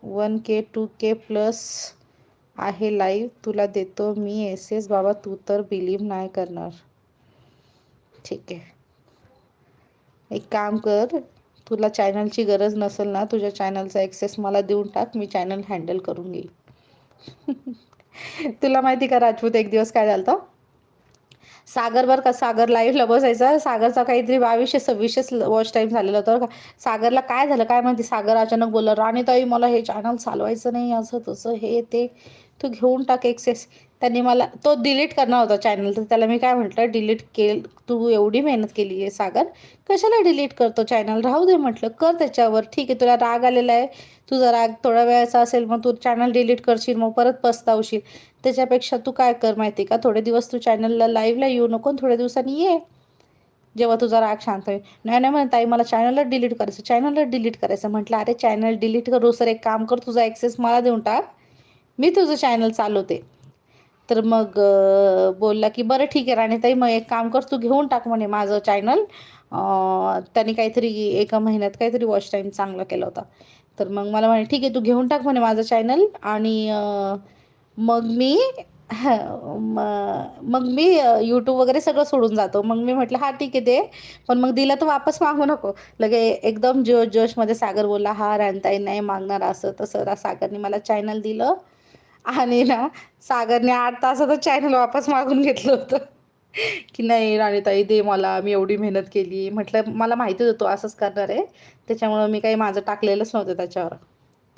1K 2K plus आहे live, तुला देतो मी एस बाबा, तू तर बिलीव्ह नाही करणार. ठीक आहे, एक काम कर, तुला चॅनलची गरज नसेल ना, तुझ्या चॅनलचा ॲक्सेस मला देऊन टाक, मी चॅनल हँडल करून घेईन. तुला माहिती का राजपूत, एक दिवस काय झालं, सागर बरं का, सागर लाईव्हला बसायचा, सागरचा काहीतरी 2200-2600 वॉच टाईम झालेला होता बरं का. सागरला काय झालं काय माहिती, सागर अचानक बोलला, राणीताई मला हे चॅनल चालवायचं नाही, असं तसं हे ते, तू घेऊन टाक एक्सेस. त्यांनी मला, तो डिलीट करणार होता चॅनल, तर त्याला मी काय म्हटलं, डिलीट केल, तू एवढी मेहनत केली आहे सागर, कशाला डिलीट करतो चॅनल, राहू दे म्हटलं, कर त्याच्यावर, ठीक आहे, तुला राग आलेला आहे, तुझा राग थोड्या वेळाचा असेल, मग तू चॅनल डिलीट करशील, मग परत पस्तावशील. त्याच्यापेक्षा तू काय कर माहिती का, थोडे दिवस तू चॅनलला लाईव्हला येऊ नको, थोड्या दिवसांनी ये, जेव्हा तुझा राग शांत होईल. नाही नाही म्हणत, ताई मला चॅनलला डिलीट करायचं, चॅनलला डिलीट करायचं. म्हटलं अरे चॅनल डिलीट करू सर, एक काम कर, तुझा ॲक्सेस मला देऊन टाक, मी तुझं चॅनल चालवते. तर मग बोलला की बरं ठीक आहे राणीताई, मग एक काम कर, तू घेऊन टाक म्हणे माझं चॅनल. त्यांनी काहीतरी 1 महिन्यात काहीतरी वॉच टाईम चांगला केला होता. तर मग मला म्हणे ठीक आहे, तू घेऊन टाक म्हणे माझं चॅनल, आणि मग मी मग मी यूट्यूब वगैरे सगळं सोडून जातो. मग मी म्हटलं हां ठीक आहे दे, पण मग दिलं तर वापस मागू नको. लगे एकदम जोशमध्ये सागर बोलला, हा राणताई नाही मागणार, असं तसं. सागरने मला चॅनल दिलं, आणि ना सागरने 8 तासातच चॅनल वापस मागून घेतलं होतं. की नाही राणीताई दे मला, मी एवढी मेहनत केली. म्हटलं मला माहिती होतं तो असंच करणार आहे, त्याच्यामुळं मी काही माझं टाकलेलंच नव्हतं त्याच्यावर.